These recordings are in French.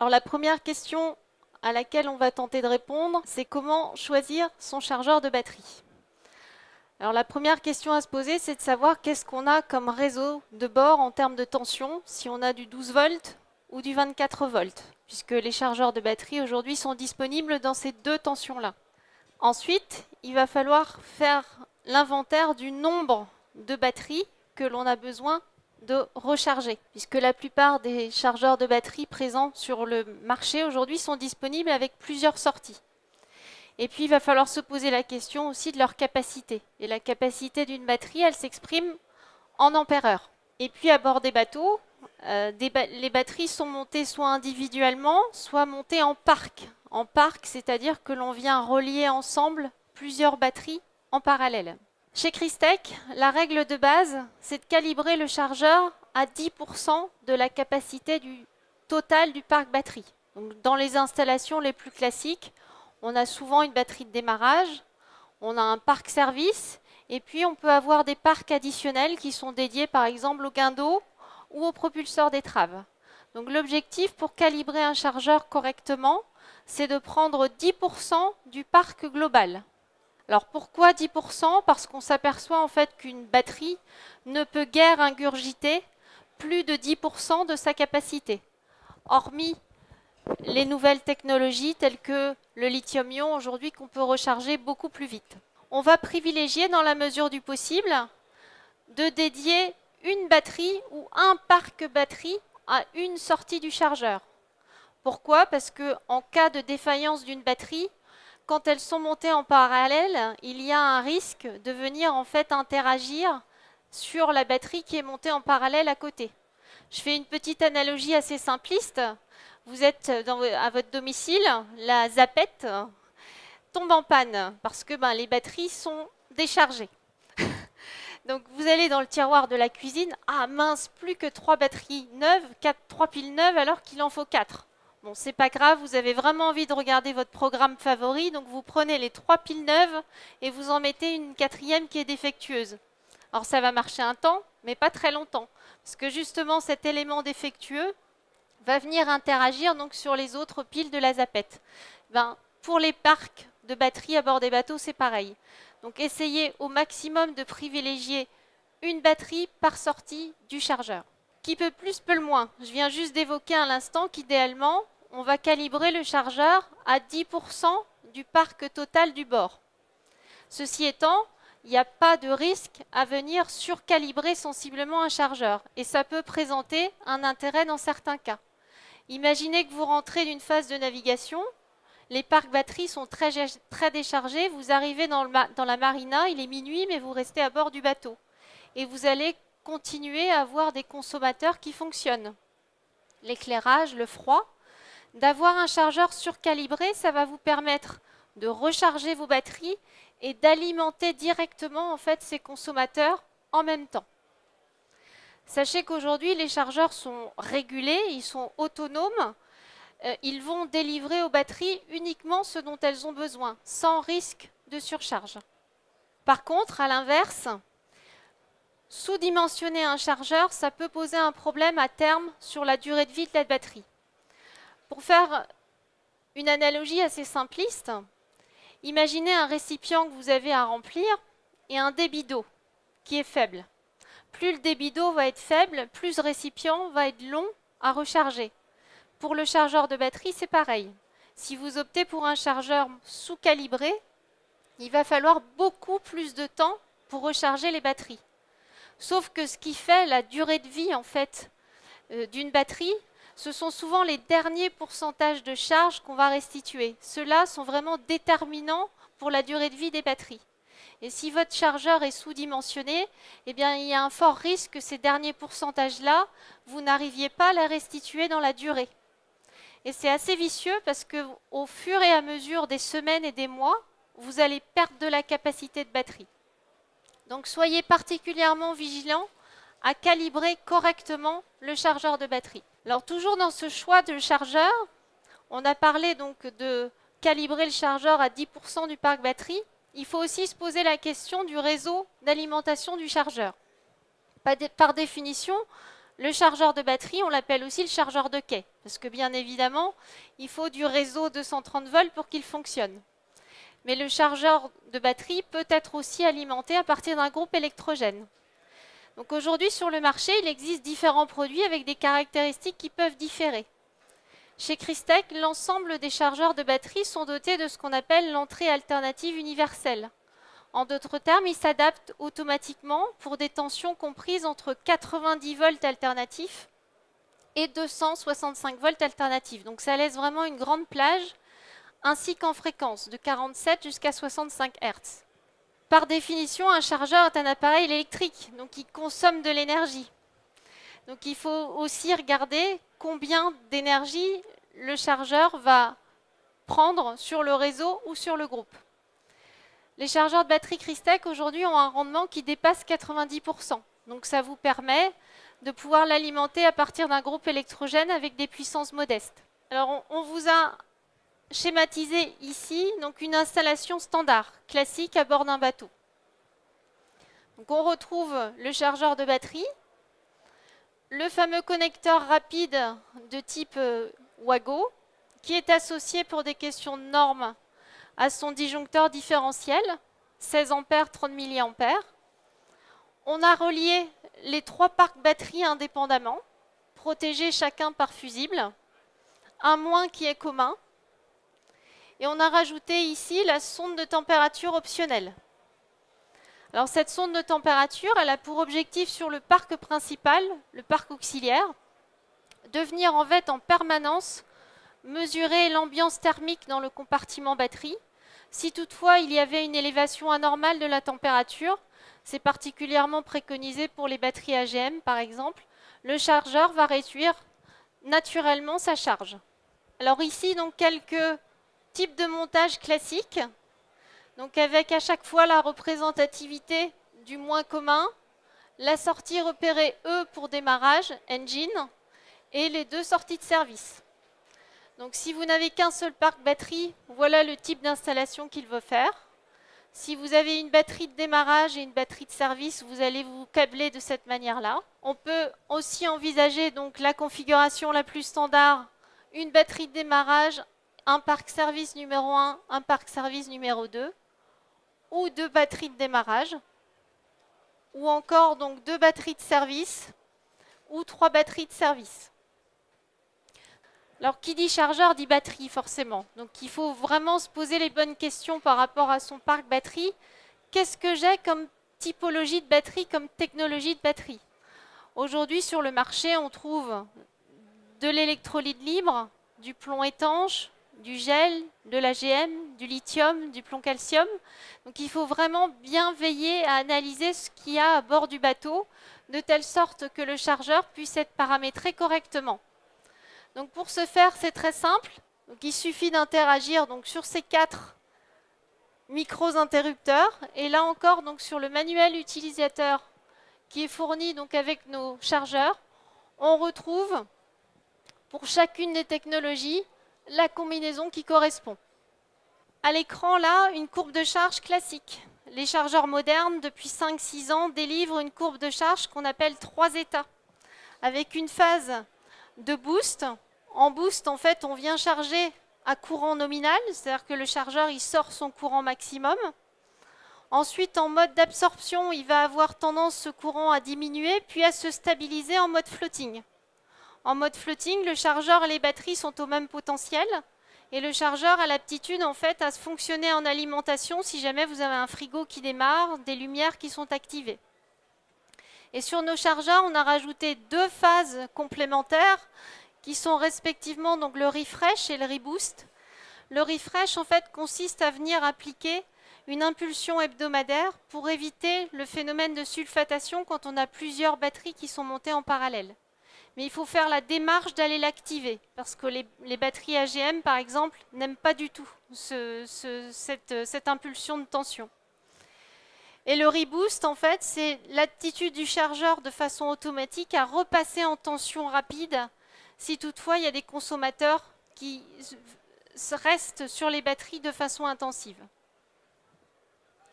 Alors la première question à laquelle on va tenter de répondre, c'est comment choisir son chargeur de batterie. Alors la première question à se poser, c'est de savoir qu'est-ce qu'on a comme réseau de bord en termes de tension, si on a du 12 volts ou du 24 volts, puisque les chargeurs de batterie aujourd'hui sont disponibles dans ces deux tensions-là. Ensuite, il va falloir faire l'inventaire du nombre de batteries que l'on a besoin de recharger, puisque la plupart des chargeurs de batterie présents sur le marché aujourd'hui sont disponibles avec plusieurs sorties. Et puis, il va falloir se poser la question aussi de leur capacité. Et la capacité d'une batterie, elle s'exprime en ampères-heure. Et puis, à bord des bateaux, les batteries sont montées soit individuellement, soit montées en parc. En parc, c'est-à-dire que l'on vient relier ensemble plusieurs batteries en parallèle. Chez Christech, la règle de base, c'est de calibrer le chargeur à 10% de la capacité du total du parc batterie. Donc, dans les installations les plus classiques, on a souvent une batterie de démarrage, on a un parc service, et puis on peut avoir des parcs additionnels qui sont dédiés par exemple au gain d'eau ou au propulseur d'étrave. Donc l'objectif pour calibrer un chargeur correctement, c'est de prendre 10% du parc global. Alors pourquoi 10%? Parce qu'on s'aperçoit en fait qu'une batterie ne peut guère ingurgiter plus de 10% de sa capacité. Hormis les nouvelles technologies telles que le lithium-ion aujourd'hui qu'on peut recharger beaucoup plus vite. On va privilégier dans la mesure du possible de dédier une batterie ou un parc batterie à une sortie du chargeur. Pourquoi? Parce qu'en cas de défaillance d'une batterie, quand elles sont montées en parallèle, il y a un risque de venir en fait interagir sur la batterie qui est montée en parallèle à côté. Je fais une petite analogie assez simpliste. Vous êtes à votre domicile, la zapette tombe en panne parce que les batteries sont déchargées. Donc vous allez dans le tiroir de la cuisine, ah mince, plus que 3 batteries neuves, 3 piles neuves alors qu'il en faut 4. Bon, c'est pas grave, vous avez vraiment envie de regarder votre programme favori, donc vous prenez les 3 piles neuves et vous en mettez une quatrième qui est défectueuse. Alors ça va marcher un temps, mais pas très longtemps, parce que justement cet élément défectueux va venir interagir donc sur les autres piles de la zapette. Pour les parcs de batteries à bord des bateaux, c'est pareil. Donc essayez au maximum de privilégier une batterie par sortie du chargeur. Qui peut plus, peut le moins. Je viens juste d'évoquer à l'instant qu'idéalement, on va calibrer le chargeur à 10% du parc total du bord. Ceci étant, il n'y a pas de risque à venir surcalibrer sensiblement un chargeur et ça peut présenter un intérêt dans certains cas. Imaginez que vous rentrez d'une phase de navigation, les parcs batteries sont très déchargés, vous arrivez dans la marina, il est minuit mais vous restez à bord du bateau et vous allez continuer à avoir des consommateurs qui fonctionnent. L'éclairage, le froid, d'avoir un chargeur surcalibré, ça va vous permettre de recharger vos batteries et d'alimenter directement en fait ces consommateurs en même temps. Sachez qu'aujourd'hui, les chargeurs sont régulés, ils sont autonomes, ils vont délivrer aux batteries uniquement ce dont elles ont besoin, sans risque de surcharge. Par contre, à l'inverse, sous-dimensionner un chargeur, ça peut poser un problème à terme sur la durée de vie de la batterie. Pour faire une analogie assez simpliste, imaginez un récipient que vous avez à remplir et un débit d'eau qui est faible. Plus le débit d'eau va être faible, plus ce récipient va être long à recharger. Pour le chargeur de batterie, c'est pareil. Si vous optez pour un chargeur sous-calibré, il va falloir beaucoup plus de temps pour recharger les batteries. Sauf que ce qui fait la durée de vie en fait d'une batterie, ce sont souvent les derniers pourcentages de charge qu'on va restituer. Ceux-là sont vraiment déterminants pour la durée de vie des batteries. Et si votre chargeur est sous-dimensionné, eh bien, il y a un fort risque que ces derniers pourcentages-là, vous n'arriviez pas à les restituer dans la durée. Et c'est assez vicieux parce qu'au fur et à mesure des semaines et des mois, vous allez perdre de la capacité de batterie. Donc soyez particulièrement vigilants à calibrer correctement le chargeur de batterie. Alors toujours dans ce choix de chargeur, on a parlé donc de calibrer le chargeur à 10% du parc batterie. Il faut aussi se poser la question du réseau d'alimentation du chargeur. Par définition, Le chargeur de batterie, on l'appelle aussi le chargeur de quai, parce que bien évidemment, il faut du réseau 230 volts pour qu'il fonctionne. Mais le chargeur de batterie peut être aussi alimenté à partir d'un groupe électrogène. Donc aujourd'hui, sur le marché, il existe différents produits avec des caractéristiques qui peuvent différer. Chez Crystec, l'ensemble des chargeurs de batterie sont dotés de ce qu'on appelle l'entrée alternative universelle. En d'autres termes, ils s'adaptent automatiquement pour des tensions comprises entre 90 volts alternatifs et 265 volts alternatifs. Donc ça laisse vraiment une grande plage, ainsi qu'en fréquence, de 47 jusqu'à 65 Hz. Par définition, un chargeur est un appareil électrique, donc il consomme de l'énergie. Donc il faut aussi regarder combien d'énergie le chargeur va prendre sur le réseau ou sur le groupe. Les chargeurs de batterie Crystec aujourd'hui ont un rendement qui dépasse 90%. Donc ça vous permet de pouvoir l'alimenter à partir d'un groupe électrogène avec des puissances modestes. Alors on vous a schématisé ici donc une installation standard, classique à bord d'un bateau. Donc on retrouve le chargeur de batterie, le fameux connecteur rapide de type Wago, qui est associé pour des questions de normes à son disjoncteur différentiel, 16 A, 30 mA. On a relié les trois parcs batteries indépendamment, protégés chacun par fusible, un moins qui est commun, et on a rajouté ici la sonde de température optionnelle. Alors cette sonde de température, elle a pour objectif sur le parc principal, le parc auxiliaire, de venir en fait en permanence mesurer l'ambiance thermique dans le compartiment batterie. Si toutefois il y avait une élévation anormale de la température, c'est particulièrement préconisé pour les batteries AGM par exemple, le chargeur va réduire naturellement sa charge. Alors ici donc quelques types de montage classiques, donc avec à chaque fois la représentativité du moins commun, la sortie repérée E pour démarrage, engine, et les deux sorties de service. Donc si vous n'avez qu'un seul parc batterie, voilà le type d'installation qu'il veut faire. Si vous avez une batterie de démarrage et une batterie de service, vous allez vous câbler de cette manière-là. On peut aussi envisager donc la configuration la plus standard, une batterie de démarrage, un parc service numéro 1, un parc service numéro 2, ou deux batteries de démarrage, ou encore donc deux batteries de service, ou trois batteries de service. Alors, qui dit chargeur dit batterie, forcément. Donc, il faut vraiment se poser les bonnes questions par rapport à son parc batterie. Qu'est-ce que j'ai comme typologie de batterie, comme technologie de batterie? Aujourd'hui, sur le marché, on trouve de l'électrolyte libre, du plomb étanche, du gel, de l'AGM, du lithium, du plomb calcium. Donc, il faut vraiment bien veiller à analyser ce qu'il y a à bord du bateau, de telle sorte que le chargeur puisse être paramétré correctement. Donc pour ce faire, c'est très simple. Donc il suffit d'interagir sur ces 4 micros interrupteurs. Et là encore, donc, sur le manuel utilisateur qui est fourni donc, avec nos chargeurs, on retrouve pour chacune des technologies la combinaison qui correspond. À l'écran, là, une courbe de charge classique. Les chargeurs modernes, depuis 5-6 ans, délivrent une courbe de charge qu'on appelle 3 états, avec une phase de boost. En boost, en fait, on vient charger à courant nominal, c'est-à-dire que le chargeur il sort son courant maximum. Ensuite, en mode d'absorption, il va avoir tendance ce courant à diminuer, puis à se stabiliser en mode floating. En mode floating, le chargeur et les batteries sont au même potentiel, et le chargeur a l'aptitude en fait à se fonctionner en alimentation si jamais vous avez un frigo qui démarre, des lumières qui sont activées. Et sur nos chargeurs, on a rajouté 2 phases complémentaires qui sont respectivement donc le refresh et le reboost. Le refresh en fait consiste à venir appliquer une impulsion hebdomadaire pour éviter le phénomène de sulfatation quand on a plusieurs batteries qui sont montées en parallèle. Mais il faut faire la démarche d'aller l'activer parce que les batteries AGM par exemple n'aiment pas du tout cette impulsion de tension. Et le reboost, en fait, c'est l'attitude du chargeur de façon automatique à repasser en tension rapide si toutefois il y a des consommateurs qui restent sur les batteries de façon intensive.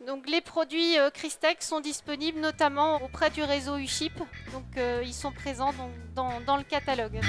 Donc les produits Crystech sont disponibles notamment auprès du réseau USHIP, donc ils sont présents dans le catalogue.